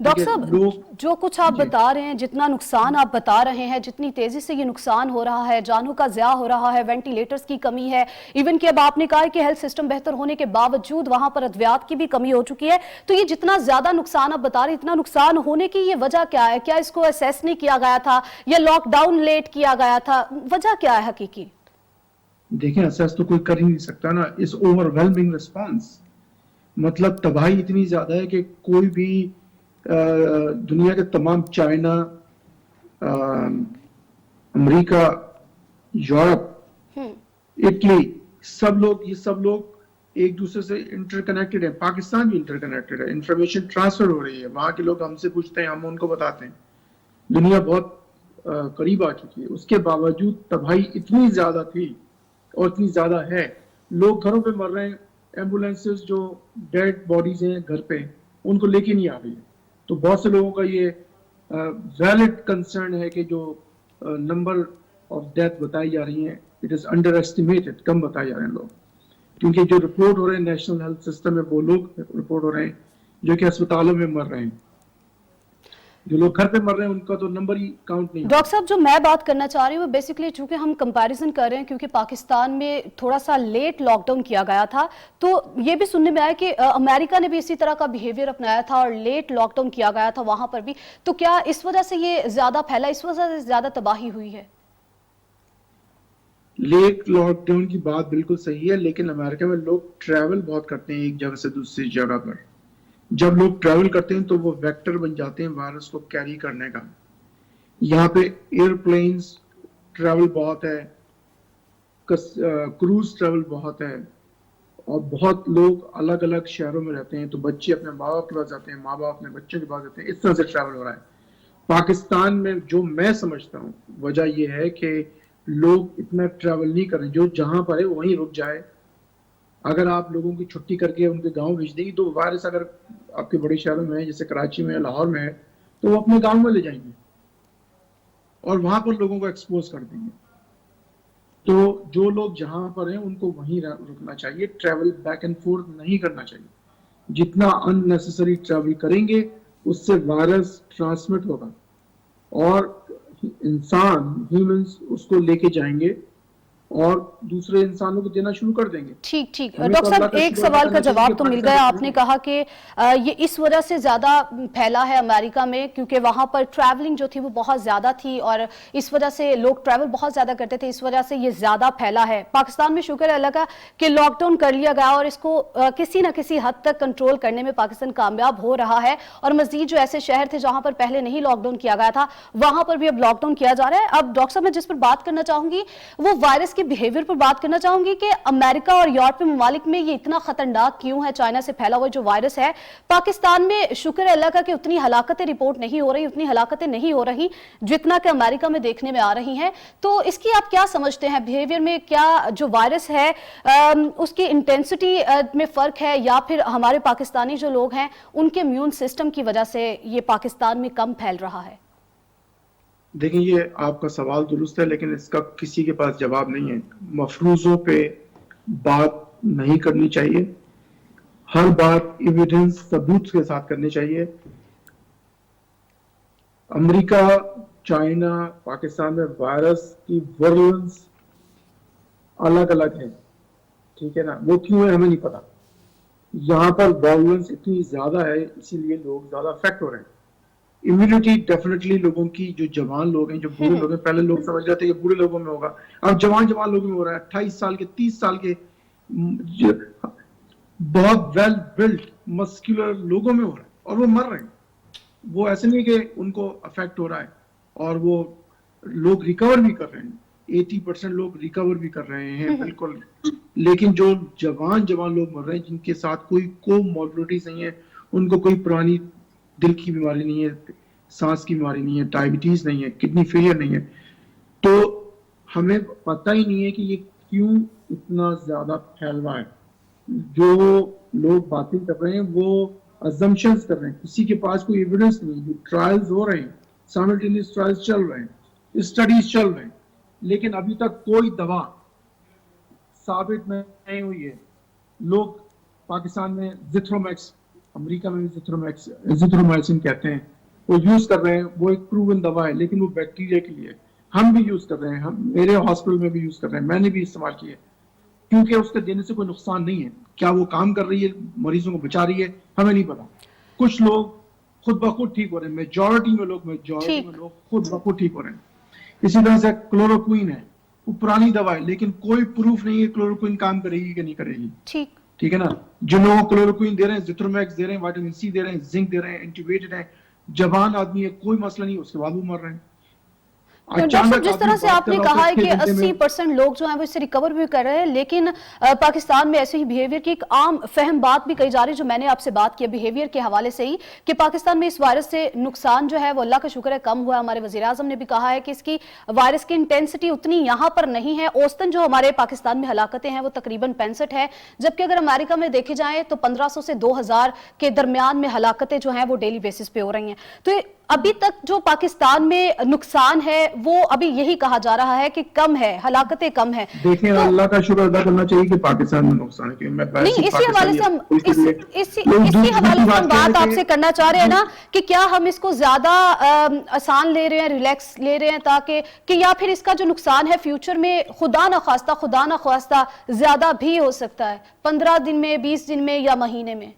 Doctor صاحب جو کچھ آپ بتا رہے ہیں, جتنا نقصان آپ بتا رہے ہیں, جتنی تیزی سے یہ نقصان ہو رہا ہے, جانوں کا ضیاع ہو رہا ہے, وینٹیلیٹرز کی کمی ہے, ایون کہ اب آپ نے کہا کہ ہیلتھ سسٹم بہتر ہونے کے باوجود وہاں پر ادویات کی بھی کمی ہو چکی ہے, تو یہ جتنا زیادہ نقصان آپ بتا رہے ہیں, اتنا نقصان ہونے کی یہ وجہ کیا ہے؟ کیا اس کو اسیس نہیں کیا گیا تھا یا لاک ڈاؤن لیٹ کیا گیا تھا؟ وجہ کیا ہے حقیقی؟ دیکھیں اسیس تو کوئی کر ہی نہیں سکتا نا, اس اوور ویلمنگ ریسپانس, مطلب تباہی اتنی زیادہ ہے کہ کوئی بھی دنیا کے تمام, چائنا, امریکہ, یورپ, اٹلی, یہ سب لوگ ایک دوسرے سے انٹر کنیکٹڈ ہیں. پاکستان بھی انٹر کنیکٹڈ ہے, انفارمیشن ٹرانسفر ہو رہی ہے, وہاں کے لوگ ہم سے پوچھتے ہیں, ہم ان کو بتاتے ہیں. دنیا بہت قریب آ چکی ہے. اس کے باوجود تباہی اتنی زیادہ تھی اور اتنی زیادہ ہے, لوگ گھروں پہ مر رہے ہیں, ایمبولینسز جو ڈیڈ باڈیز ہیں گھر پہ ان کو لے کے نہیں آ رہی ہے. تو بہت سے لوگوں کا یہ ویلڈ کنسرن ہے کہ جو نمبر آف ڈیتھ بتائی جا رہی ہیں, اٹ از انڈر ایسٹیمیٹڈ, کم بتائے جا رہے ہیں لوگ, کیونکہ جو رپورٹ ہو رہے ہیں نیشنل ہیلتھ سسٹم میں وہ لوگ رپورٹ ہو رہے ہیں جو کہ اسپتالوں میں مر رہے ہیں. جو لوگ گھر پہ مر رہے ہیں ان کا تو نمبر ہی کاؤنٹ نہیں. ڈاکٹر صاحب جو میں بات کرنا چاہ رہی ہوں وہ بیسیکلی چونکہ ہم کمپیریزن کر رہے ہیں کیونکہ پاکستان میں تھوڑا سا لیٹ لاک ڈاؤن کیا گیا تھا, تو یہ بھی سننے میں آیا کہ امریکہ نے بھی اسی طرح کا بیہیویئر اپنایا تھا اور لیٹ لاک ڈاؤن کیا گیا تھا وہاں پر بھی, تو کیا اس وجہ سے یہ زیادہ پھیلا, اس وجہ سے زیادہ تباہی ہوئی ہے؟ لیٹ لاک ڈاؤن کی بات بالکل صحیح ہے, لیکن امریکہ میں لوگ ٹریول بہت کرتے ہیں ایک جگہ سے دوسری جگہ پر. جب لوگ ٹریول کرتے ہیں تو وہ ویکٹر بن جاتے ہیں وائرس کو کیری کرنے کا. یہاں پہ ایئر پلینز ٹریول بہت ہے, کروز ٹریول بہت ہے, اور بہت لوگ الگ الگ شہروں میں رہتے ہیں, تو بچے اپنے ماں باپ کے پاس جاتے ہیں, ماں باپ اپنے بچوں کے پاس جاتے ہیں, اس طرح سے ٹریول ہو رہا ہے. پاکستان میں جو میں سمجھتا ہوں وجہ یہ ہے کہ لوگ اتنا ٹریول نہیں کر رہے, جو جہاں پر ہے وہیں رک جائے. اگر آپ لوگوں کی چھٹی کر کے ان کے گاؤں بھیج دیں گی تو وائرس اگر آپ کے بڑے شہروں میں ہے جیسے کراچی میں, لاہور میں ہے, تو وہ اپنے گاؤں میں لے جائیں گے اور وہاں پر لوگوں کو ایکسپوز کر دیں گے. تو جو لوگ جہاں پر ہیں ان کو وہیں رکنا چاہیے, ٹریول بیک اینڈ فورتھ نہیں کرنا چاہیے. جتنا ان نیسیسری ٹریول کریں گے اس سے وائرس ٹرانسمٹ ہوگا اور انسان ہیومنز اس کو لے کے جائیں گے اور دوسرے انسانوں کو دینا شروع کر دیں گے. ٹھیک ٹھیک ڈاکٹر صاحب ایک سوال کا جواب تو مل گیا. آپ نے کہا کہ یہ اس وجہ سے زیادہ پھیلا ہے امریکہ میں کیونکہ وہاں پر ٹریولنگ جو تھی وہ بہت زیادہ تھی اور اس وجہ سے لوگ ٹریول بہت زیادہ کرتے تھے, اس وجہ سے یہ زیادہ پھیلا ہے. پاکستان میں شکر ہے اللہ کا کہ لاک ڈاؤن کر لیا گیا اور اس کو کسی نہ کسی حد تک کنٹرول کرنے میں پاکستان کامیاب ہو رہا ہے, اور مزید جو ایسے شہر تھے جہاں پر پہلے نہیں لاک ڈاؤن کیا گیا تھا وہاں پر بھی اب لاک ڈاؤن کیا جا رہا ہے. اب ڈاکٹر صاحب میں جس پر بات کرنا چاہوں گی وہ وائرس کے بیہیویئر پر بات کرنا چاہوں گی کہ امریکہ اور یورپی ممالک میں یہ اتنا خطرناک کیوں ہے, چائنا سے پھیلا ہوا جو وائرس ہے. پاکستان میں شکر اللہ کا کہ اتنی ہلاکتیں رپورٹ نہیں ہو رہی, اتنی ہلاکتیں نہیں ہو رہی جتنا کہ امریکہ میں دیکھنے میں آ رہی ہیں. تو اس کی آپ کیا سمجھتے ہیں بیہیویئر میں, کیا جو وائرس ہے اس کی انٹینسٹی میں فرق ہے یا پھر ہمارے پاکستانی جو لوگ ہیں ان کے امیون سسٹم کی وجہ سے یہ پاکستان میں کم پھیل رہا ہے؟ دیکھیں یہ آپ کا سوال درست ہے لیکن اس کا کسی کے پاس جواب نہیں ہے. مفروضوں پہ بات نہیں کرنی چاہیے, ہر بات ایویڈنس ثبوت کے ساتھ کرنی چاہیے. امریکہ, چائنا, پاکستان میں وائرس کی ورلنس الگ الگ ہے, ٹھیک ہے نا, وہ کیوں ہے ہمیں نہیں پتا. یہاں پر وائرلنس اتنی زیادہ ہے اسی لیے لوگ زیادہ افیکٹ ہو رہے ہیں. امیونٹی ڈیفینیٹلی لوگوں کی, جو جوان لوگ ہیں, جو بوڑھے لوگ ہیں, پہلے لوگ سمجھ جاتے ہیں کہ بوڑھے لوگوں میں ہوگا, اب جوان لوگوں میں ہو رہا ہے. 28 سال کے, 30 سال کے بہت ویل بلڈ مسکولر لوگوں میں ہو رہا ہے اور وہ مر رہے ہیں. وہ ایسے نہیں کہ ان کو افیکٹ ہو رہا ہے اور وہ لوگ ریکور بھی کر رہے ہیں, 80% لوگ ریکور بھی کر رہے ہیں بالکل. لیکن جو جوان لوگ مر رہے ہیں جن کے ساتھ کوئی کوموربڈیٹیز نہیں ہے, ان کو کوئی پرانی دل کی بیماری نہیں ہے, سانس کی بیماری نہیں ہے, ڈائبٹیز نہیں ہے, کڈنی فیلئر نہیں ہے, تو ہمیں پتہ ہی نہیں ہے کہ یہ کیوں اتنا زیادہ پھیل رہا ہے. جو لوگ باتیں کر رہے ہیں وہ assumptions کر رہے ہیں, کسی کے پاس کوئی ایویڈنس نہیں. جو ٹرائلز ہو رہے ہیں, سائملٹینیس ٹرائلز چل رہے ہیں, اسٹڈیز چل رہے ہیں, لیکن ابھی تک کوئی دوا ثابت نہیں ہوئی ہے. لوگ پاکستان میں زیتھرومیکس امریکہ میں ایزیتھرومائسن کہتے ہیں, وہ یوز کر رہے ہیں, وہ ایک پروون دوا ہے, لیکن وہ بیکٹیریا کے لیے. ہم بھی یوز کر رہے ہیں, ہم میرے ہاسپٹل میں بھی یوز کر رہے ہیں, میں نے بھی استعمال کیا ہے, کیونکہ اس کے دینے سے کوئی نقصان نہیں ہے. کیا وہ کام کر رہی ہے, مریضوں کو بچا رہی ہے, ہمیں نہیں پتا. کچھ لوگ خود بخود ٹھیک ہو رہے ہیں, میجورٹی میں لوگ خود بخود ٹھیک ہو رہے ہیں. اسی طرح سے کلوروکوئن ہے, وہ پرانی دوا ہے, لیکن کوئی پروف نہیں ہے کلوروکوئن کام کرے گی کہ نہیں کرے گی. ٹھیک ہے نا. جن لوگوں کو کلوروکوئن دے رہے ہیں, زیتھرومیکس دے رہے ہیں, وٹامن سی دے رہے ہیں, زنک دے رہے ہیں, اینٹی ویٹڈ ہیں, جوان آدمی ہے, کوئی مسئلہ نہیں, اس کے بعد وہ مر رہے ہیں. ڈاکٹر صاحب جس طرح سے آپ نے کہا ہے کہ 80% لوگ جو ہیں وہ اس سے ریکور بھی کر رہے ہیں, لیکن پاکستان میں ایسے ہی بیہیویئر کی ایک عام فہم بات بھی کہی جا رہی ہے, جو میں نے آپ سے بات کی بیہیویئر کے حوالے سے ہی, کہ پاکستان میں اس وائرس سے نقصان جو ہے وہ اللہ کا شکر ہے کم ہوا ہے. ہمارے وزیر اعظم نے بھی کہا ہے کہ اس کی وائرس کی انٹینسٹی اتنی یہاں پر نہیں ہے. اوسطن جو ہمارے پاکستان میں ہلاکتیں ہیں وہ تقریباً 65 ہے, جبکہ اگر امریکہ میں دیکھے جائیں تو 1500 سے 2000 کے درمیان میں ہلاکتیں جو ہیں وہ ڈیلی بیسس پہ ہو رہی ہیں. تو ابھی تک جو پاکستان میں نقصان ہے وہ ابھی یہی کہا جا رہا ہے کہ کم ہے, ہلاکتیں کم ہیں. دیکھیں اللہ کا شکر ادا کرنا چاہیے کہ پاکستان میں نقصان ہے, نہیں اسی حوالے سے ہم اسی حوالے سے ہم بات آپ سے کرنا چاہ رہے ہیں نا, کہ کیا ہم اس کو زیادہ آسان لے رہے ہیں, ریلیکس لے رہے ہیں, تاکہ کہ یا پھر اس کا جو نقصان ہے فیوچر میں خدا نہ خواستہ زیادہ بھی ہو سکتا ہے, 15 دن میں, 20 دن میں, یا مہینے میں.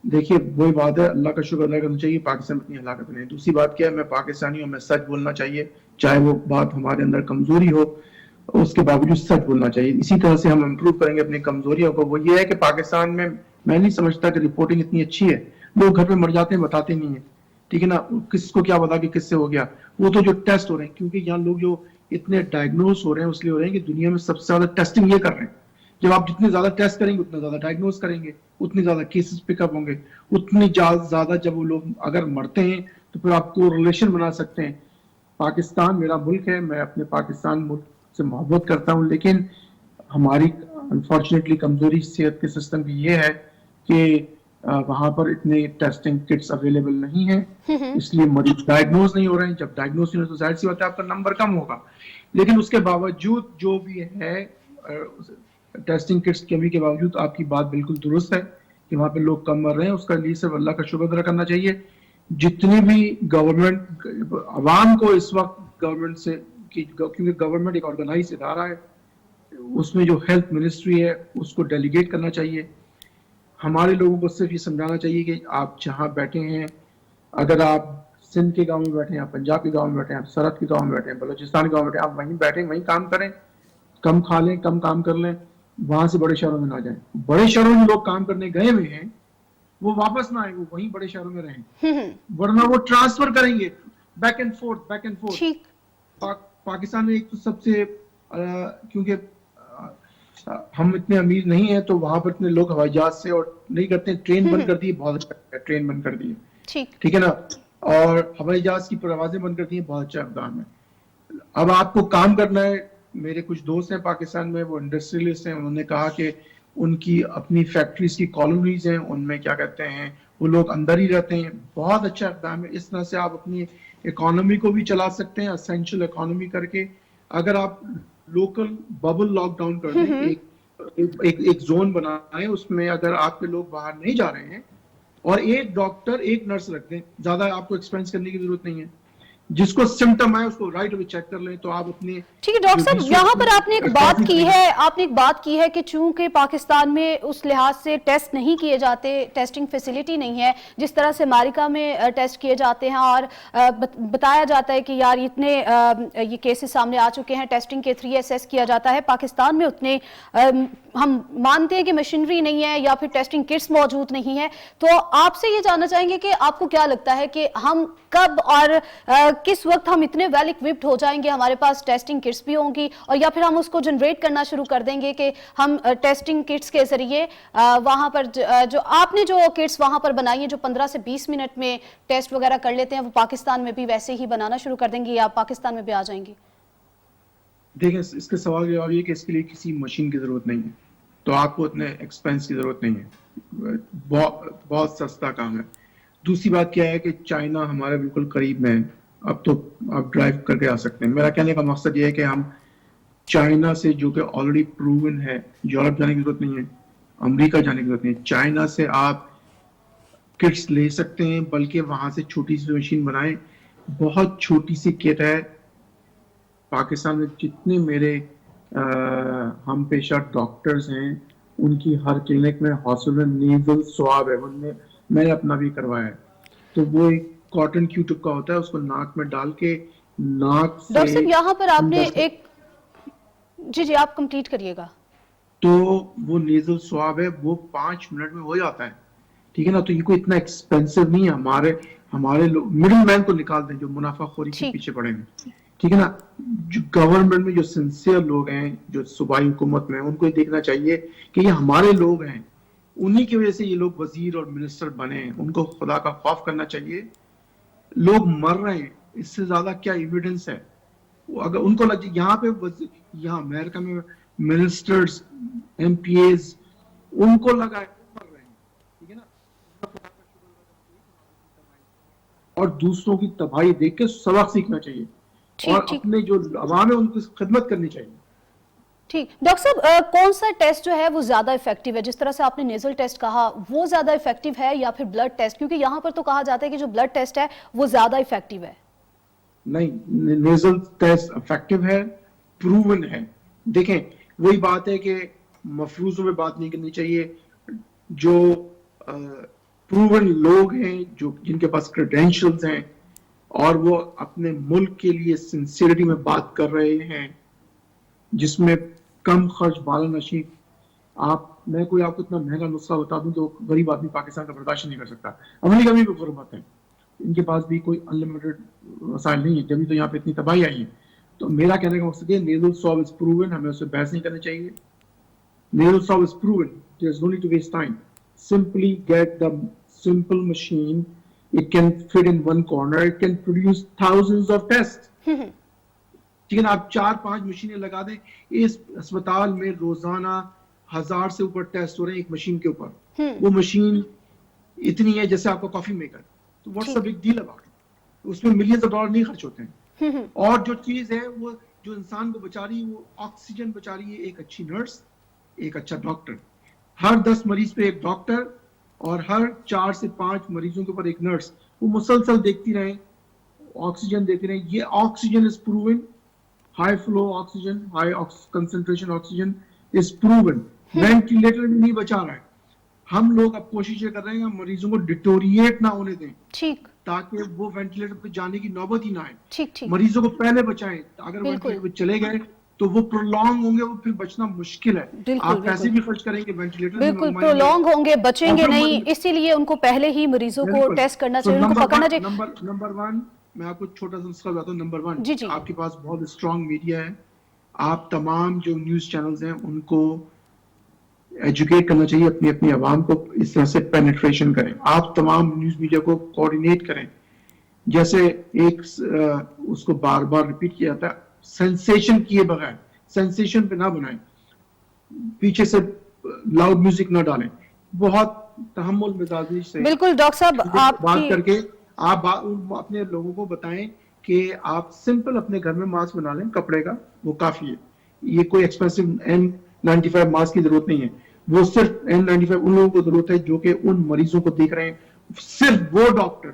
دیکھیے وہی بات ہے, اللہ کا شکر ادا کرنا چاہیے پاکستان میں اتنی ہلاکت نہیں. دوسری بات کیا ہے, میں پاکستانی ہوں, میں سچ بولنا چاہیے, چاہے وہ بات ہمارے اندر کمزوری ہو, اس کے باوجود سچ بولنا چاہیے. اسی طرح سے ہم امپروو کریں گے اپنی کمزوریوں کو. وہ یہ ہے کہ پاکستان میں نہیں سمجھتا کہ رپورٹنگ اتنی اچھی ہے. لوگ گھر پہ مر جاتے ہیں, بتاتے نہیں ہیں, ٹھیک ہے نا. کس کو کیا پتا کہ کس سے ہو گیا. وہ تو جو ٹیسٹ ہو رہے ہیں, کیونکہ یہاں لوگ جو اتنے ڈائگنوز ہو رہے ہیں اس لیے ہو رہے ہیں کہ دنیا میں سب سے زیادہ ٹیسٹنگ یہ کر رہے ہیں. جب آپ جتنے زیادہ ٹیسٹ کریں گے اتنا زیادہ ڈائگنوز کریں گے, اتنے زیادہ کیسز پک اپ ہوں گے, اتنی زیادہ جب وہ لوگ اگر مرتے ہیں تو پھر آپ کو ریلیشن بنا سکتے ہیں. پاکستان میرا ملک ہے, میں اپنے پاکستان ملک سے محبت کرتا ہوں, لیکن ہماری انفارچونیٹلی کمزوری صحت کے سسٹم کی یہ ہے کہ وہاں پر اتنے ٹیسٹنگ کٹس اویلیبل نہیں ہیں, اس لیے مریض ڈائگنوز نہیں ہو رہے ہیں. جب ڈائگنوز نہیں ہو تو ظاہر سی بات ہے آپ کا نمبر کم ہوگا. لیکن اس کے باوجود جو بھی ہے ٹیسٹنگ کٹس کی کمی کے باوجود آپ کی بات بالکل درست ہے کہ وہاں پہ لوگ کم مر رہے ہیں. اس کا لیے صرف اللہ کا شکر ادا کرنا چاہیے. جتنی بھی گورنمنٹ, عوام کو اس وقت گورنمنٹ سے, کیونکہ گورنمنٹ ایک آرگنائز ادارہ ہے, اس میں جو ہیلتھ منسٹری ہے اس کو ڈیلیگیٹ کرنا چاہیے. ہمارے لوگوں کو صرف یہ سمجھانا چاہیے کہ آپ جہاں بیٹھے ہیں, اگر آپ سندھ کے گاؤں میں بیٹھے ہیں, آپ پنجاب کے گاؤں میں بیٹھے ہیں, آپ سرحد کے گاؤں میں بیٹھے ہیں, بلوچستان کے گاؤں میں بیٹھے ہیں, آپ وہیں بیٹھیں, وہیں کام کریں, کم کھا لیں, کم کام کر لیں, وہاں سے بڑے شہروں میں نہ جائیں. بڑے شہروں میں لوگ کام کرنے گئے ہوئے ہیں, وہ واپس نہ آئیں, وہ وہیں بڑے شہروں میں رہیں, ورنہ وہ ٹرانسفر کریں گے بیک اینڈ فورتھ. پاکستان میں ایک تو سب سے, کیونکہ ہم اتنے امیر نہیں ہیں تو وہاں پر اتنے لوگ ہوائی جہاز سے اور نہیں کرتے, ٹرین بند کر دی, بہت اچھا ٹرین بند کر دی, ٹھیک ہے نا, اور ہوائی جہاز کی پروازیں بند کر دی ہیں, بہت اچھا اقدام ہے. اب آپ کو کام کرنا ہے. میرے کچھ دوست ہیں پاکستان میں, وہ انڈسٹریلسٹ ہیں, انہوں نے کہا کہ ان کی اپنی فیکٹریز کی کالونیز ہیں, ان میں کیا کہتے ہیں وہ لوگ اندر ہی رہتے ہیں. بہت اچھا اقدام ہے. اس طرح سے آپ اپنی اکانومی کو بھی چلا سکتے ہیں, اسینشل اکانومی کر کے. اگر آپ لوکل ببل لاک ڈاؤن کر دیں, ایک زون بنائیں, اس میں اگر آپ کے لوگ باہر نہیں جا رہے ہیں, اور ایک ڈاکٹر ایک نرس رکھ دیں, زیادہ آپ کو ایکسپینس کرنے کی ضرورت نہیں ہے. جس کو سمٹم آئے اس کو رائٹ اوے چیک کر لیں. تو آپ اپنے ٹھیک ہے ڈاکٹر صاحب, یہاں پر آپ نے ایک بات کی ہے کہ چونکہ پاکستان میں اس لحاظ سے ٹیسٹ نہیں کیے جاتے, ٹیسٹنگ فیسلٹی نہیں ہے جس طرح سے امریکہ میں ٹیسٹ کیے جاتے ہیں, اور بتایا جاتا ہے کہ یار اتنے یہ کیسز سامنے آ چکے ہیں, ٹیسٹنگ کے 3SS کیا جاتا ہے. پاکستان میں اتنے ہم مانتے ہیں کہ مشینری نہیں ہے یا پھر ٹیسٹنگ کٹس موجود نہیں ہے. تو آپ سے یہ جاننا چاہیں گے کہ آپ کو کیا لگتا ہے کہ ہم کب اور کس وقت ہم اتنے ویل اکوپڈ ہو جائیں گے, ہمارے پاس ٹیسٹنگ کٹس بھی ہوں گی, اور یا پھر ہم اس کو جنریٹ کرنا شروع کر دیں گے کہ ہم ٹیسٹنگ کٹس کے ذریعے وہاں پر جو آپ نے جو کٹس وہاں پر بنائی ہیں جو 15 سے 20 منٹ میں ٹیسٹ وغیرہ کر لیتے ہیں, وہ پاکستان میں بھی ویسے ہی بنانا شروع کر دیں گے, یا پاکستان میں بھی آ جائیں گے؟ دیکھیں اس کے سوال کا جواب یہ کہ اس کے لیے کسی مشین کی ضرورت نہیں ہے, تو آپ کو اتنے ایکسپینس کی ضرورت نہیں ہے, بہت سستا کام ہے. دوسری بات کیا ہے کہ چائنا ہمارے بالکل قریب میں ہے, اب تو آپ ڈرائیو کر کے آ سکتے ہیں. میرا کہنے کا مقصد یہ ہے کہ ہم چائنا سے, جو کہ آلریڈی پروون ہے, یورپ جانے کی ضرورت نہیں ہے. امریکہ جانے کی ضرورت نہیں. چائنا سے آپ کٹس لے سکتے ہیں, بلکہ وہاں سے چھوٹی سی مشین بنائیں. بہت چھوٹی سی کٹ ہے. پاکستان میں جتنے میرے ہم پیشہ ڈاکٹرز ہیں ان کی ہر کلینک میں ہاسپٹل میں نیزل سواب ہے, میں نے اپنا بھی کروایا ہے. تو وہ ایک کاٹن کیو ٹپ کا ہوتا ہے, اس کو ناک میں ڈال کے ناک سے ڈاکٹر صاحب یہاں پر آپ نے ایک جی آپ کمپلیٹ کریے گا. تو وہ نیزل سواب ہے, وہ 5 منٹ میں ہو جاتا ہے. ٹھیک ہے نا. تو یہ کوئی اتنا ایکسپینسو نہیں ہے. ہمارے لوگ مڈل مین کو نکال دیں جو منافع خوری کے پیچھے پڑے ہیں. ٹھیک ہے نا. جو گورنمنٹ میں جو سنسیئر لوگ ہیں, جو صوبائی حکومت میں, ان کو یہ دیکھنا چاہیے کہ یہ ہمارے لوگ ہیں, انہی کی وجہ سے یہ لوگ وزیر اور منسٹر بنے ہیں. ان کو خدا کا خوف کرنا چاہیے. لوگ مر رہے ہیں, اس سے زیادہ کیا ایویڈنس ہے. اگر ان کو لگ یہاں پہ یہاں امریکہ میں منسٹرز ایم پی ایز ان کو لگا ہے مر رہے ہیں. ٹھیک ہے نا. اور دوسروں کی تباہی دیکھ کے سبق سیکھنا چاہیے, اور اپنے جو عوام ہے ان کی خدمت کرنی چاہیے. ٹھیک. ڈاکٹر صاحب کون سا ٹیسٹ جو ہے وہ زیادہ افیکٹو ہے؟ جس طرح سے آپ نے نیزل ٹیسٹ کہا وہ زیادہ افیکٹو ہے یا پھر بلڈ ٹیسٹ؟ کیونکہ یہاں پر تو کہا جاتا ہے کہ جو بلڈ ٹیسٹ ہے وہ زیادہ افیکٹو ہے. نہیں, نیزل ٹیسٹ افیکٹو ہے, پروون ہے. دیکھیں وہی بات ہے کہ مفروضوں میں بات نہیں کرنی چاہیے. جو پروون لوگ ہیں, جو جن کے پاس کریڈینشلز ہیں اور وہ اپنے ملک کے لیے سنسیئرٹی میں بات کر رہے ہیں, جس میں کم خرچ بالا نشی. میں کوئی آپ کو اتنا مہنگا نسخہ بتا دوں کہ وہ غریب آدمی پاکستان کا برداشت نہیں کر سکتا. امریکہ میں بھی غربت ہے, ان کے پاس بھی کوئی انلمیٹڈ وسائل نہیں ہے, جبھی تو یہاں پہ اتنی تباہی آئی ہے. تو میرا کہنے کا مقصد یہ, نیزل سواب از پروون, ہمیں اس سے بحث نہیں کرنی چاہیے. Nasal swab is proven, there is no need to waste time. Simply get the simple machine. It can fit in one corner. It can produce thousands of tests. ٹھیک ہے نا. آپ 4-5 مشینیں لگا دیں. اس اسپتال میں روزانہ 1000 سے اوپر ٹیسٹ ہو رہے ہیں ایک مشین کے اوپر. وہ مشین اتنی ہے جیسے آپ کا کافی میکر. تو what's a big deal about? اس میں ملینز آف ڈالر نہیں خرچ ہوتے ہیں. اور جو چیز ہے وہ جو انسان کو بچا رہی ہے, وہ آکسیجن بچا رہی ہے. ایک اچھی نرس, ایک اچھا ڈاکٹر, ہر 10 مریض پہ ایک ڈاکٹر, اور ہر 4 سے 5 مریضوں کے اوپر ایک نرس, وہ مسلسل دیکھتی رہیں, آکسیجن دیتے رہیں. یہ oxygen is proven. High flu oxygen, high concentration oxygen is proven. Ventilator بھی نہیں بچا رہا ہے. ہم لوگ اب کوشش یہ کر رہے ہیں کہ مریضوں کو ڈیٹوریٹ نہ ہونے دیں, تاکہ وہ وینٹیلیٹر پہ جانے کی نوبت ہی نہ آئے. مریضوں کو پہلے بچائیں. اگر وینٹیلیٹر پہ چلے گئے تو وہ پرولونگ ہوں گے, وہ پھر بچنا مشکل ہے. آپ پیسے بھی خرچ کریں گے وینٹیلیٹر میں, بالکل پرولونگ ہوں گے, بچیں گے نہیں, اسی لیے ان کو پہلے ہی مریضوں کو ٹیسٹ کرنا چاہیے, ان کو پکڑنا چاہیے. نمبر 1 میں آپ کو چھوٹا سا نسخہ بتاتا ہوں. نمبر 1, آپ کے پاس بہت اسٹرانگ میڈیا ہے. آپ تمام جو نیوز چینلز ہیں ان کو ایجوکیٹ کرنا چاہیے, اپنی اپنی عوام کو اس طرح سے پینیٹریشن کریں. آپ تمام نیوز میڈیا کو کوآرڈینیٹ کریں. جیسے ایک اس کو بار بار ریپیٹ کیا جاتا ہے, سینسیشن کیے بغیر, سینسیشن پہ نہ بنائیں, پیچھے سے لاؤڈ میوزک نہ ڈالیں. بہت تحمل مزاجی سے بالکل ڈاکٹر صاحب آپ بات کر کے آپ اپنے لوگوں کو بتائیں کہ آپ سمپل اپنے گھر میں ماسک بنا لیں کپڑے کا, وہ کافی ہے. یہ کوئی ایکسپینسو N95 ماسک کی ضرورت نہیں ہے. وہ صرف N95 ان لوگوں کو ضرورت ہے جو کہ ان مریضوں کو دیکھ رہے ہیں. صرف وہ ڈاکٹر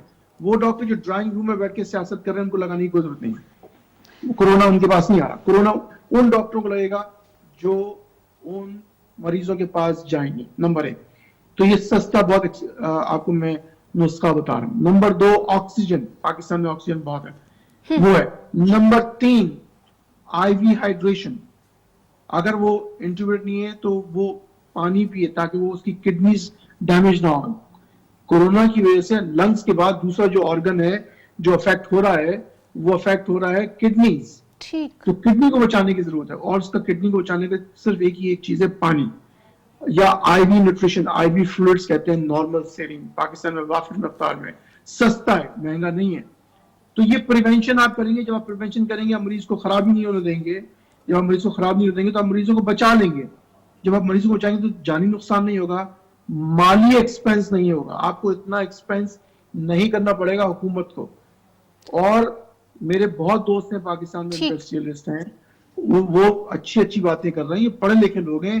جو ڈرائنگ روم میں بیٹھ کے سیاست کر رہے ہیں, ان کو لگانے کی کوئی ضرورت نہیں ہے. کورونا ان کے پاس نہیں آ رہا. کورونا ان ڈاکٹروں کو لگے گا جو ان مریضوں کے پاس جائیں گے. نمبر 1 تو یہ سستا بہت آپ کو میں نسخہ بتا رہا ہوں. نمبر 2 آکسیجن, پاکستان میں آکسیجن بہت ہے, وہ ہے. نمبر 3 آئی وی ہائیڈریشن. اگر وہ انٹیوبیٹ نہیں ہے تو وہ پانی پیے تاکہ وہ اس کی کڈنیز ڈیمیج نہ ہو. کورونا کی وجہ سے لنگز کے بعد دوسرا جو آرگن ہے جو افیکٹ ہو رہا ہے, وہ افیکٹ ہو رہا ہے کڈنیز. تو کڈنی کو بچانے کی ضرورت ہے, اور اس کا کڈنی کو بچانے کا صرف ایک چیز ہے, پانی یا آئی وی نیوٹریشن. آئی وی فلوئڈز کہتے ہیں نارمل سیرنگ, پاکستان میں وافر مقدار میں, سستا ہے, مہنگا نہیں ہے. تو یہ پریونشن آپ کریں گے. جب آپ پریونشن کریں گے, آپ مریض کو خراب ہی نہیں ہونے دیں گے. جب آپ مریض کو خراب نہیں ہونے دیں گے تو آپ مریضوں کو بچا لیں گے. جب آپ مریضوں کو بچائیں گے تو جانی نقصان نہیں ہوگا, مالی ایکسپینس نہیں ہوگا. آپ کو اتنا ایکسپینس نہیں کرنا پڑے گا حکومت کو. اور میرے بہت دوست ہیں پاکستان میں انڈسٹریلسٹ ہیں, وہ اچھی باتیں کر رہے ہیں, یہ پڑھے لکھے لوگ ہیں.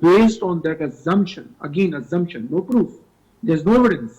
based on that assumption, again assumption, no proof, there's no evidence,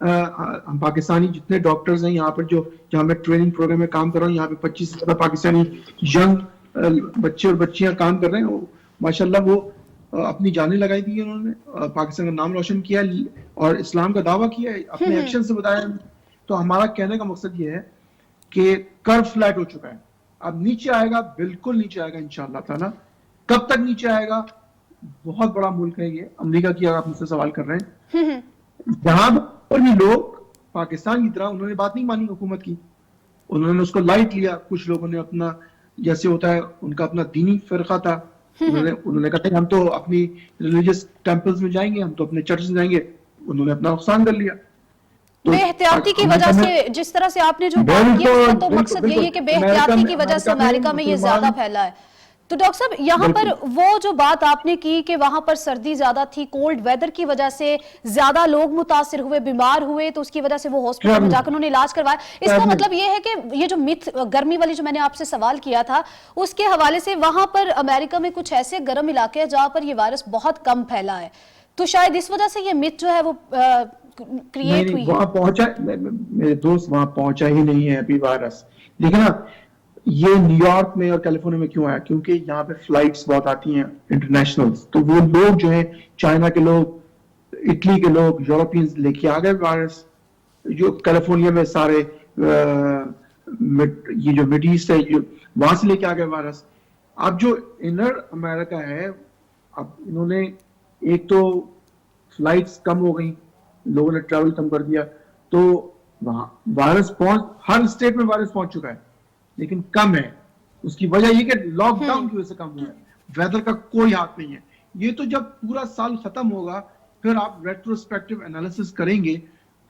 ہم پاکستانی جتنے ڈاکٹرز ہیں یہاں پر جو جہاں میں ٹریننگ پروگرام میں کام کر رہا ہوں، یہاں پہ 25 سے زیادہ پاکستانی ینگ بچے اور بچیاں کام کر رہے ہیں. ماشاءاللہ وہ اپنی جانیں لگائی دی ہیں، انہوں نے پاکستان کا نام روشن کیا ہے اور اسلام کا دعویٰ کیا ہے، اپنے ایکشن سے بتایا. تو ہمارا کہنے کا مقصد یہ ہے کہ کرو فلیٹ ہو چکا ہے، اب نیچے آئے گا، بالکل نیچے آئے گا انشاءاللہ تعالیٰ. کب تک نیچے آئے گا؟ بہت بڑا ملک ہے یہ امریکہ کی، اگر آپ مجھ سے سوال کر رہے ہیں. جہاں پر بھی لوگ پاکستان کی طرح انہوں نے بات نہیں مانی حکومت کی، انہوں نے اس کو لائٹ لیا. کچھ لوگوں نے اپنا، جیسے ہوتا ہے ان کا اپنا دینی فرقہ تھا، انہوں نے کہا کہ ہم تو اپنی ریلیجس ٹیمپلز میں جائیں گے، ہم تو اپنے چرچ میں جائیں گے. انہوں نے اپنا نقصان کر لیا. بے احتیاطی کی وجہ سے، جس طرح سے آپ نے جو بات کی اس کا تو مقصد یہی ہے کہ بے احتیاطی کی وجہ سے امریکہ میں یہ زیادہ پھیلا ہے. تو ڈاکٹر صاحب یہاں پر وہ جو بات آپ نے کی کہ وہاں پر سردی زیادہ تھی، کولڈ ویدر کی وجہ سے زیادہ لوگ متاثر ہوئے، بیمار ہوئے، تو اس کی وجہ سے وہ ہاسپٹل میں جا کر انہوں نے علاج کروایا. اس کا مطلب یہ ہے کہ یہ جو متھ گرمی والی جو میں نے آپ سے سوال کیا تھا اس کے حوالے سے، وہاں پر امریکہ میں کچھ ایسے گرم علاقے ہیں جہاں پر یہ وائرس بہت کم پھیلا ہے، تو شاید اس وجہ سے یہ متھ جو ہے وہ کریٹ ہوئی ہے. وہاں پہنچا، میرے دوست وہاں پہنچا ہی نہیں ہے ابھی وائرس. لیکن نا یہ نیو یارک میں اور کیلیفورنیا میں کیوں آیا؟ کیونکہ یہاں پہ فلائٹس بہت آتی ہیں انٹرنیشنل، تو وہ لوگ جو ہیں چائنا کے لوگ، اٹلی کے لوگ، یورپینز لے کے آ گئے وائرس. جو کیلیفورنیا میں سارے یہ جو مڈ ایسٹ ہے وہاں سے لے کے آ گئے وائرس. اب جو انر امریکہ ہے، اب انہوں نے ایک تو فلائٹس کم ہو گئی، لوگوں نے ٹریول کم کر دیا، تو وہاں وائرس ہر اسٹیٹ میں وائرس پہنچ چکا ہے لیکن کم ہے. اس کی وجہ یہ کہ لاک ڈاؤن کی وجہ سے کم ہوا ہے، ویدر کا کوئی ہاتھ نہیں ہے. یہ تو جب پورا سال ختم ہوگا پھر آپ ریٹروسپیکٹیو انالیسس کریں گے،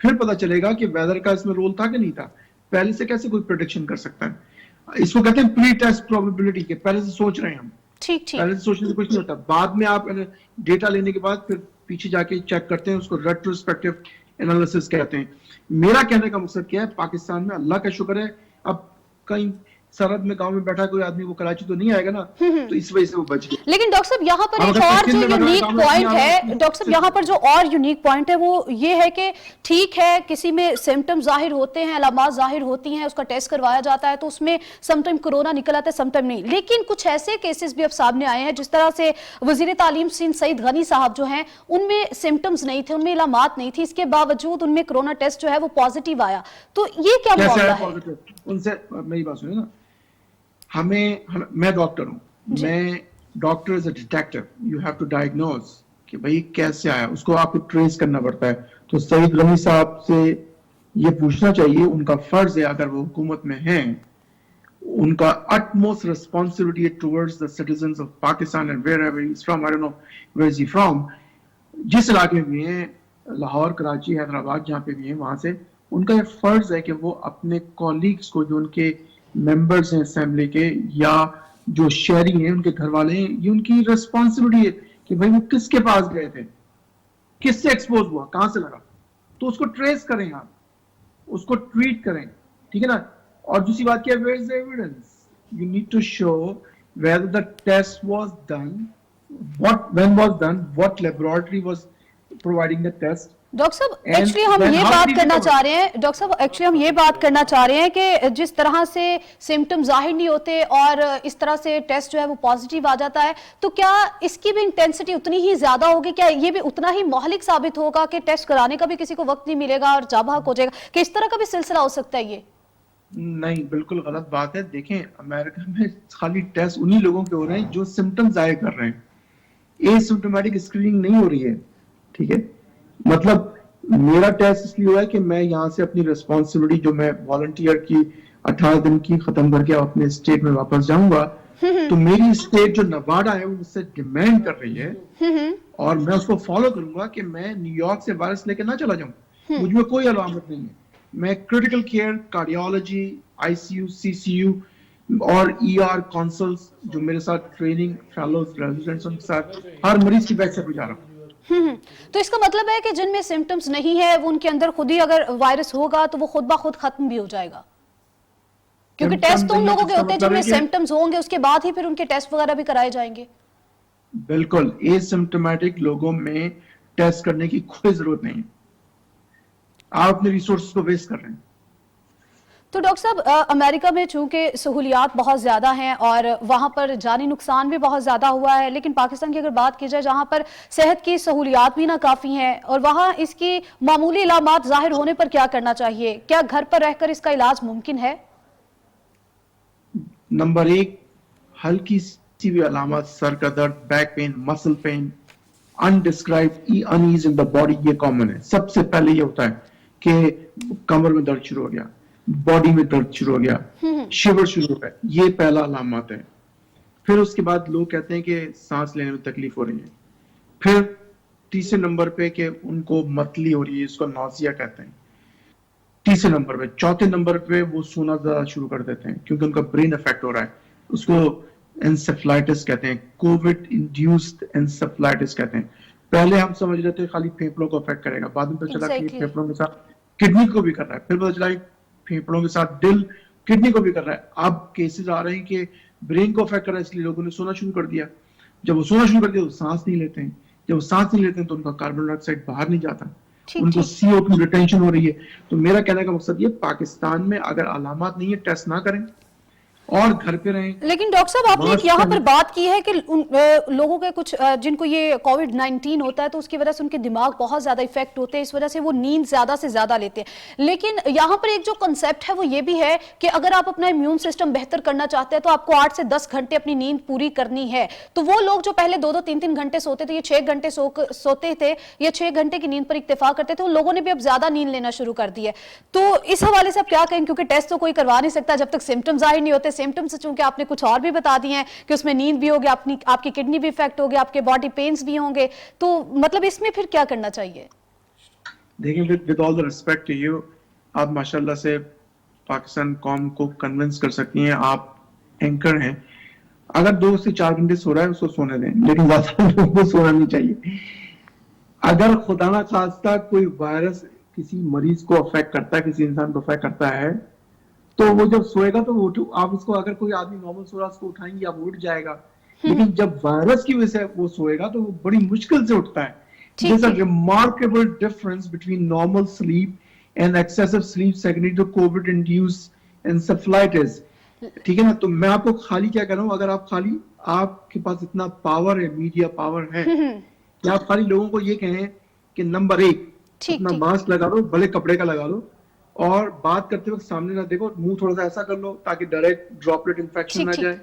پھر پتا چلے گا کہ ویدر کا اس میں رول تھا کہ نہیں تھا. پہلے سے کیسے کوئی پریڈکشن کر سکتا ہے؟ اس کو کہتے ہیں پری ٹیسٹ پروبیبلٹی، کہ پہلے سے سوچ رہے ہیں ہم. پہلے سے سوچنے سے کچھ نہیں ہوتا، بعد میں آپ ڈیٹا لینے کے بعد پھر پیچھے جا کے چیک کرتے ہیں، اس کو ریٹروسپیکٹیو انالیسس کہتے ہیں. میرا کہنے کا مقصد کیا ہے، پاکستان میں اللہ کا شکر ہے اب کہیں سرحد میں گاؤں میں بیٹھا کوئی آدمی وہ کراچی تو نہیں آئے گا نا، تو اس وجہ سے وہ بچ گئے. لیکن ڈاکٹر صاحب یہاں پر ایک اور جو یونیک پوائنٹ ہے، ڈاکٹر صاحب یہاں پر جو اور یونیک پوائنٹ ہے وہ یہ ہے کہ ٹھیک ہے کسی میں سمٹم ظاہر ہوتے ہیں، علامات ظاہر ہوتی ہیں، اس کا ٹیسٹ کروایا جاتا ہے تو اس میں سم ٹائم کورونا نکل آتا ہے، سم ٹائم نہیں. لیکن کچھ ایسے کیسز بھی اب سامنے آئے ہیں، جس طرح سے وزیر تعلیم سندھ سعید غنی صاحب جو ہیں ان میں سمٹمز نہیں تھے، ان میں علامات نہیں تھی، اس کے باوجود ان میں کورونا ٹیسٹ جو ہے وہ پازیٹیو آیا. تو یہ کیا معاملہ ہے؟ ان سے میری بات سنیں نا، میں ڈاکٹر ہوں، میں doctor is a detective, you have to diagnose کہ بھائی کیسے آیا، اس کو آپ کو ٹریس کرنا پڑتا ہے. تو سعید غنی صاحب سے یہ پوچھنا چاہیے، ان کا فرض ہے اگر وہ حکومت میں ہیں، ان کا utmost responsibility towards the citizens of Pakistan and wherever he's from, I don't know where is he from, جس علاقے میں ہیں، لاہور، کراچی، حیدرآباد، جہاں پہ بھی ہیں، وہاں سے ان کا یہ فرض ہے کہ وہ اپنے کولیگز کو، جو ان کے ممبرز ہیں اسمبلی کے یا جو شہری ہیں ان کے گھر والے ہیں، یہ ان کی ریسپانسبلٹی ہے کہ بھائی وہ کس کے پاس گئے تھے، کس سے ایکسپوز ہوا، کہاں سے لگا، تو اس کو ٹریس کریں، آپ اس کو ٹویٹ کریں، ٹھیک ہے نا. اور دوسری بات کیا ہے، where is the evidence? You need to show whether the test was done, when was done, what laboratory was providing the test. Doctor صاحب ایکچولی ہم یہ بات کرنا چاہ رہے ہیں، ڈاکٹر صاحب ایکچولی ہم یہ بات کرنا چاہ رہے ہیں کہ جس طرح سے سمٹم ظاہر نہیں ہوتے اور اس طرح سے ٹیسٹ جو ہے وہ پازیٹیو آ جاتا ہے، تو کیا اس کی بھی انٹینسٹی اتنی ہی زیادہ ہوگی؟ کیا یہ بھی اتنا ہی مہلک ثابت ہوگا کہ ٹیسٹ کرانے کا بھی کسی کو وقت نہیں ملے گا اور جا بحق ہو جائے گا، کہ اس طرح کا بھی سلسلہ ہو سکتا ہے؟ یہ نہیں، بالکل غلط بات ہے. دیکھیں امریکہ میں خالی ٹیسٹ انہی لوگوں کے ہو رہے ہیں جو سمٹم ظاہر کر رہے ہیں، اے سمپٹومیٹک اسکریننگ نہیں ہو رہی ہے. ٹھیک ہے، مطلب میرا ٹیسٹ اس لیے ہوا ہے کہ میں یہاں سے اپنی ریسپانسبلٹی جو میں والنٹیئر کی 18 دن کی ختم کر کے اپنے اسٹیٹ میں واپس جاؤں گا، تو میری اسٹیٹ جو نواڈا ہے وہ مجھ سے ڈیمانڈ کر رہی ہے اور میں اس کو فالو کروں گا کہ میں نیو یارک سے وائرس لے کے نہ چلا جاؤں. مجھ میں کوئی علامت نہیں ہے. میں critical care, cardiology, ICU CCU یو، سی سی یو اور ای آر کونسلز جو میرے ساتھ ٹریننگ فیلوز ریزیڈنٹس ان کے ساتھ ہر مریض کی بیک سے جا رہا ہوں. تو اس کا مطلب ہے کہ جن میں سمٹمز نہیں ہے وہ ان کے اندر خود ہی اگر وائرس ہوگا تو وہ خود بخود ختم بھی ہو جائے گا، کیونکہ ٹیسٹ تو ان لوگوں کے ہوتے ہیں جن میں سمٹمز ہوں گے، اس کے بعد ہی پھر ان کے ٹیسٹ وغیرہ بھی کرائے جائیں گے. بالکل، اے سمپٹومیٹک لوگوں میں ٹیسٹ کرنے کی کوئی ضرورت نہیں. آپ اپنے ریسورسز کو ویسٹ کر رہے ہیں. تو ڈاکٹر صاحب امریکہ میں چونکہ سہولیات بہت زیادہ ہیں اور وہاں پر جانی نقصان بھی بہت زیادہ ہوا ہے، لیکن پاکستان کی اگر بات کی جائے جہاں پر صحت کی سہولیات بھی ناکافی ہیں اور وہاں اس کی معمولی علامات ظاہر ہونے پر کیا کرنا چاہیے؟ کیا گھر پر رہ کر اس کا علاج ممکن ہے؟ نمبر 1، ہلکی سی بھی علامات، سر کا درد، back pain, muscle pain, undescribed unease in the body، یہ کامن ہے. سب سے پہلے یہ ہوتا ہے کہ کمر میں درد شروع ہو گیا، باڈی میں درد شروع ہو گیا، شیور شروع ہو گیا، یہ پہلا علامات ہے. پھر اس کے بعد لوگ کہتے ہیں کہ سانس لینے میں تکلیف ہو رہی ہے. پھر تیسرے نمبر پہ کہ ان کو متلی ہو رہی ہے، اس کو نوزیا کہتے ہیں. تیسرے نمبر پہ، چوتھے نمبر پہ وہ سونا زیادہ شروع کر دیتے ہیں کیونکہ ان کا برین افیکٹ ہو رہا ہے. اس کو انسیفلائٹس کہتے ہیں، کووڈ انڈیوسڈ انسیفلائٹس کہتے ہیں. پہلے ہم سمجھ رہے تھے خالی پھیپڑوں کو افیکٹ کرے گا، بعد میں پتہ چلا کہ یہ پھیپڑوں کے ساتھ کڈنی کو بھی کر رہا ہے. پھر پتہ چلا کہ پھیپڑوں کے ساتھ دل، کڈنی کو بھی کر رہا ہے. اب کیسز آ رہے ہیں کہ برین کو افیکٹ کر رہا ہے، اس لیے لوگوں نے سونا شروع کر دیا. جب وہ سونا شروع کر دیا تو سانس نہیں لیتے ہیں. جب وہ سانس نہیں لیتے ہیں تو ان کا کاربن ڈائی آکسائڈ باہر نہیں جاتا، ان کو CO2 ریٹینشن ہو رہی ہے. تو میرا کہنے کا مقصد یہ، پاکستان میں اگر علامات نہیں ہے ٹیسٹ نہ کریں اور گھر پہ رہیں. لیکن ڈاکٹر صاحب آپ نے یہاں پر بات کی ہے کہ لوگوں کے کچھ جن کو یہ کووڈ-19 ہوتا ہے تو اس کی وجہ سے ان کے دماغ بہت زیادہ افیکٹ ہوتے ہیں، اس وجہ سے وہ نیند زیادہ سے زیادہ لیتے ہیں. لیکن یہاں پر ایک جو کنسیپٹ ہے وہ یہ بھی ہے کہ اگر آپ اپنا امیون سسٹم بہتر کرنا چاہتے ہیں تو آپ کو 8 سے 10 گھنٹے اپنی نیند پوری کرنی ہے. تو وہ لوگ جو پہلے 2-2 3-3 گھنٹے سوتے تھے، یہ 6 گھنٹے سوتے تھے یا 6 گھنٹے کی نیند پر اکتفا کرتے تھے، ان لوگوں نے بھی اب زیادہ نیند لینا شروع کر دی ہے. تو اس حوالے سے آپ کیا کہیں؟ کیونکہ ٹیسٹ تو کوئی کروا نہیں سکتا جب تک سمٹم ظاہر نہیں ہوتے. سمٹمز چونکہ آپ نے کچھ اور بھی بتا دیے ہیں کہ اس میں نیند بھی ہوگی، آپ کی کڈنی بھی افیکٹ ہوگی، آپ کے باڈی پینز بھی ہوں گے، تو مطلب اس میں پھر کیا کرنا چاہیے؟ دیکھیں with all the respect to you، آپ ماشاءاللہ سے پاکستان قوم کو کنونس کر سکتی ہیں، آپ اینکر ہیں. اگر 2 سے 4 گھنٹے سو رہا ہے اس کو سونے دیں، لیکن زیادہ لوگوں کو سونا نہیں چاہیے. اگر خدا نہ خواستہ کوئی وائرس کسی مریض کو افیکٹ کرتا ہے، کسی انسان کو افیکٹ کرتا ہے، تو وہ جب سوئے گا تو آپ اس کو، اگر کوئی آدمی نارمل سو رہا ہے اس کو اٹھائیں گے، آپ اٹھ جائے گا. لیکن جب وائرس کی وجہ سے وہ سوئے گا تو وہ بڑی مشکل سے اٹھتا ہے. There's a remarkable difference between normal sleep and excessive sleep secondary to COVID-induced encephalitis. ٹھیک ہے نا؟ تو میں آپ کو خالی کیا کہہ رہا ہوں، اگر آپ خالی، آپ کے پاس اتنا پاور ہے، میڈیا پاور ہے کہ آپ خالی لوگوں کو یہ کہیں کہ نمبر 1 اپنا ماسک لگا لو، بھلے کپڑے کا لگا لو، اور بات کرتے وقت سامنے نہ دیکھو، منہ تھوڑا سا ایسا کر لو تاکہ ڈائریکٹ ڈراپلیٹ انفیکشن نہ جائے.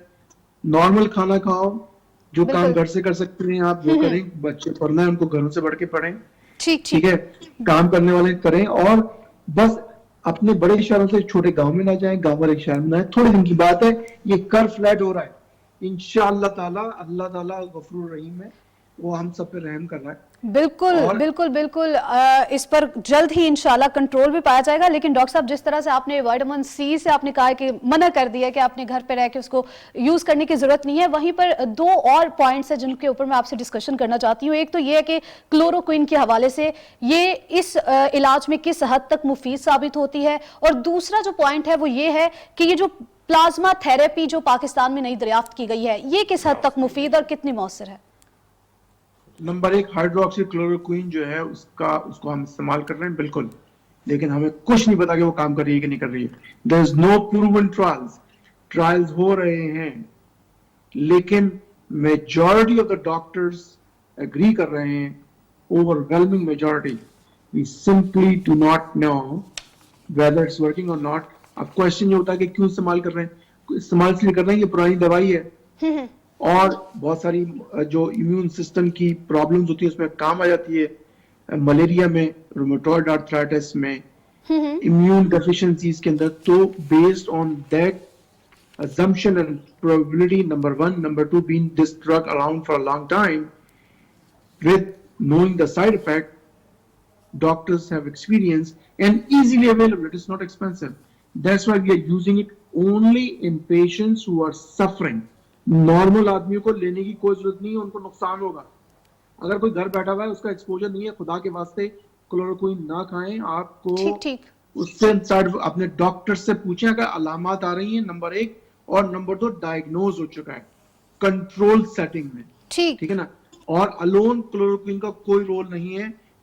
نارمل کھانا کھاؤ، جو کام گھر سے کر سکتے ہیں آپ وہ کریں. بچے پڑھنا ہے ان کو گھروں سے پڑھ کے پڑھیں، ٹھیک ہے، کام کرنے والے کریں. اور بس اپنے بڑے شہروں سے چھوٹے گاؤں میں نہ جائیں، گاؤں والے شہر میں نہ جائیں. تھوڑے دن کی بات ہے، یہ کر فلیٹ ہو رہا ہے. انشاءاللہ تعالی اللہ تعالیٰ غفور رحیم ہے، وہ ہم سب پہ رحم کر رہا ہے. بالکل بالکل بالکل، اس پر جلد ہی انشاءاللہ کنٹرول بھی پایا جائے گا. لیکن ڈاکٹر صاحب جس طرح سے آپ نے وٹامن سی سے آپ نے کہا کہ منع کر دیا کہ آپ نے گھر پہ رہ کے اس کو یوز کرنے کی ضرورت نہیں ہے، وہیں پر 2 اور پوائنٹس ہیں جن کے اوپر میں آپ سے ڈسکشن کرنا چاہتی ہوں. ایک تو یہ ہے کہ کلوروکوئن کے حوالے سے یہ اس علاج میں کس حد تک مفید ثابت ہوتی ہے، اور دوسرا جو پوائنٹ ہے وہ یہ ہے کہ یہ جو پلازما تھراپی جو پاکستان میں نئی دریافت کی گئی ہے، یہ کس حد تک مفید اور کتنی مؤثر ہے؟ نمبر 1، ہائیڈروکسی کلوروکوئن جو ہے اس کو ہم استعمال کر رہے ہیں بالکل، لیکن ہمیں کچھ نہیں پتا کہ وہ کام کر رہی ہے کہ نہیں کر رہی ہے. there is no proven trials ہو رہے ہیں، لیکن majority of the doctors agree کر رہے ہیں، overwhelming majority. we simply do not know whether it's working or not. اب کوشچن یہ ہوتا ہے کہ کیوں استعمال کر رہے ہیں؟ استعمال اس لیے کر رہے ہیں کہ پرانی دوائی ہے اور بہت ساری جو امیون سسٹم کی پرابلمز ہوتی ہیں اس میں کام آ جاتی ہے. ملیریا میں، رومیٹوئڈ آرتھرائٹس میں، امیون ڈیفیشنسیز کے اندر. تو based on that assumption and probability, number 1, number 2, being this drug around for a long time, with knowing the side effect, doctors have experience and easily available. It is not expensive. That's why we are using it only in patients who are suffering. Normal آدمیوں کو لینے کی کوئی ضرورت نہیں ہے، ان کو نقصان ہوگا. اگر کوئی گھر بیٹھا ہوا ہے اس کا ایکسپوجر نہیں ہے، خدا کے واسطے کلوروکوئن نہ کھائیں. آپ کو اس سے اپنے ڈاکٹر سے پوچھیں اگر علامات آ رہی ہیں، نمبر 1، اور نمبر 2 ڈائگنوز ہو چکا ہے کنٹرول سیٹنگ میں، ٹھیک ہے نا. اور الون کلوروکوئن کا کوئی رول نہیں ہے.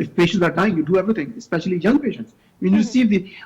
if patients are dying, you do everything, especially young patients. When you receive the,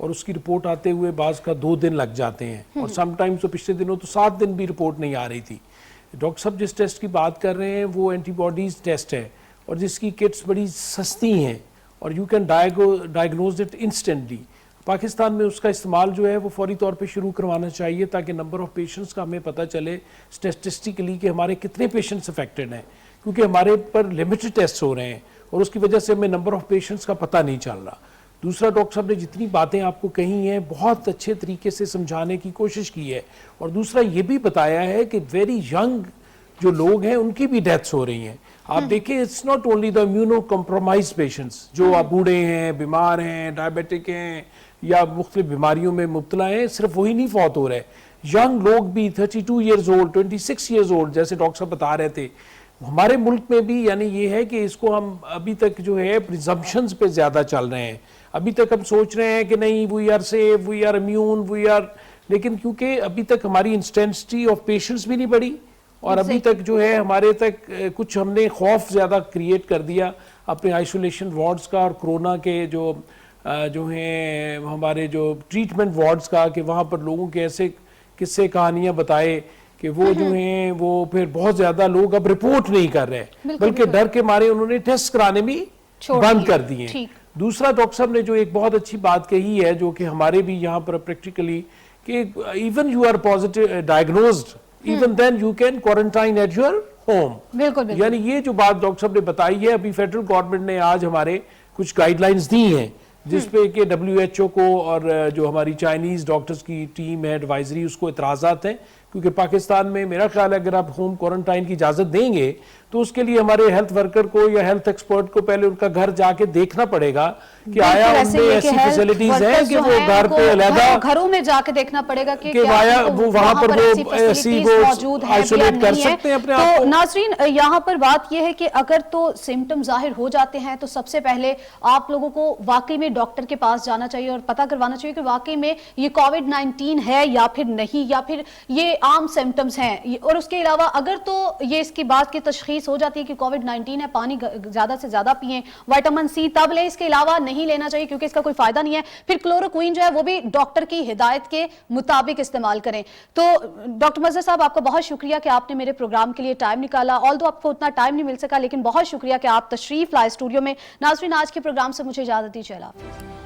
اور اس کی رپورٹ آتے ہوئے بعض کا 2 دن لگ جاتے ہیں, اور سم ٹائمز تو پچھلے دنوں تو 7 دن بھی رپورٹ نہیں آ رہی تھی. ڈاکٹر صاحب جس ٹیسٹ کی بات کر رہے ہیں وہ اینٹی باڈیز ٹیسٹ ہے, اور جس کی کٹس بڑی سستی ہیں, اور you can diagnose it instantly. Pakistan میں اس کا استعمال جو ہے وہ فوری طور پہ شروع کروانا چاہیے, تاکہ نمبر آف پیشنٹس کا ہمیں پتہ چلے اسٹیٹسٹکلی کہ ہمارے کتنے پیشنٹس افیکٹڈ ہیں, کیونکہ ہمارے پر لمیٹڈ ٹیسٹ ہو رہے ہیں اور اس کی وجہ سے ہمیں نمبر آف پیشنٹس کا پتہ نہیں چل رہا. دوسرا, ڈاکٹر صاحب نے جتنی باتیں آپ کو کہی ہیں بہت اچھے طریقے سے سمجھانے کی کوشش کی ہے, اور دوسرا یہ بھی بتایا ہے کہ ویری ینگ جو لوگ ہیں ان کی بھی ڈیتھس ہو رہی ہیں. آپ دیکھیں it's not only the immunocompromised patients جو آپ بوڑھے ہیں, بیمار ہیں, ڈائبیٹک ہیں یا مختلف بیماریوں میں مبتلا ہیں, صرف وہی نہیں فوت ہو رہے, ینگ لوگ بھی 32 ایئرز اولڈ, 26 ایئرز اولڈ, جیسے ڈاکٹر صاحب بتا رہے تھے. ہمارے ملک میں بھی یعنی یہ ہے کہ اس کو ہم ابھی تک جو ہے پریزمپشنز پہ زیادہ چل رہے ہیں. ابھی تک ہم سوچ رہے ہیں کہ نہیں we are safe, we are immune, we are, لیکن کیونکہ ابھی تک ہماری انٹینسٹی آف پیشنٹس بھی نہیں بڑھی, اور ابھی تک جو ہے ہمارے تک کچھ ہم نے خوف زیادہ کریٹ کر دیا اپنے آئسولیشن وارڈز کا, اور کرونا کے جو ہیں ہمارے جو ٹریٹمنٹ وارڈز کا, کہ وہاں پر لوگوں کے ایسے قصے کہانیاں بتائے کہ وہ جو ہیں وہ پھر بہت زیادہ لوگ اب رپورٹ نہیں کر رہے, بلکہ ڈر کے مارے انہوں نے ٹیسٹ کرانے بھی بند کر دیے. دوسرا, ڈاکٹر صاحب نے جو ایک بہت اچھی بات کہی ہے جو کہ ہمارے بھی یہاں پر پریکٹیکلی, کہ even you are positive diagnosed, even then you can quarantine at your home. یعنی یہ جو بات ڈاکٹر صاحب نے بتائی ہے, ابھی فیڈرل گورنمنٹ نے آج ہمارے کچھ گائیڈ لائنز دی ہیں جس پہ کہ WHO کو اور جو ہماری چائنیز ڈاکٹرز کی ٹیم ہے ایڈوائزری, اس کو اعتراضات ہیں, کیونکہ پاکستان میں میرا خیال ہے اگر آپ ہوم کوارنٹائن کی اجازت دیں گے تو اس کے لیے ہمارے ہیلتھ ورکر کو یا ہیلتھ ایکسپرٹ کو پہلے ان کا گھر جا کے دیکھنا پڑے گا کہ آیا ان میں ایسی فیسلٹیز ہیں کہ وہ گھر پہ علیحدہ گھروں میں جا کے دیکھنا پڑے گا کہ وہ وہاں پر وہ ایسی وہ آئسولیٹ کر سکتے ہیں اپنے آپ کو. ناظرین, یہاں پر بات یہ ہے کہ اگر تو سمٹم ظاہر ہو جاتے ہیں تو سب سے پہلے آپ لوگوں کو واقعی میں ڈاکٹر کے پاس جانا چاہیے اور پتہ کروانا چاہیے کہ واقعی میں یہ کووڈ-19 ہے یا پھر نہیں, یا پھر یہ عام سمٹمز ہیں. اور اس کے علاوہ اگر تو یہ اس کی بات کی تشخیص ہو جاتی ہے کہ کووڈ-19 ہے, پانی زیادہ سے زیادہ پئیں, وٹامن سی تب لیں, اس کے علاوہ نہیں لینا چاہیے کیونکہ اس کا کوئی فائدہ نہیں ہے. پھر کلوروکوئن جو ہے وہ بھی ڈاکٹر کی ہدایت کے مطابق استعمال کریں. تو ڈاکٹر مظہر صاحب, آپ کا بہت شکریہ کہ آپ نے میرے پروگرام کے لیے ٹائم نکالا. آلدو آپ کو اتنا ٹائم نہیں مل سکا, لیکن بہت شکریہ کہ آپ تشریف لائے اسٹوڈیو میں. ناظرین, آج کے پروگرام سے مجھے اجازت دیجیے. اللہ حافظ.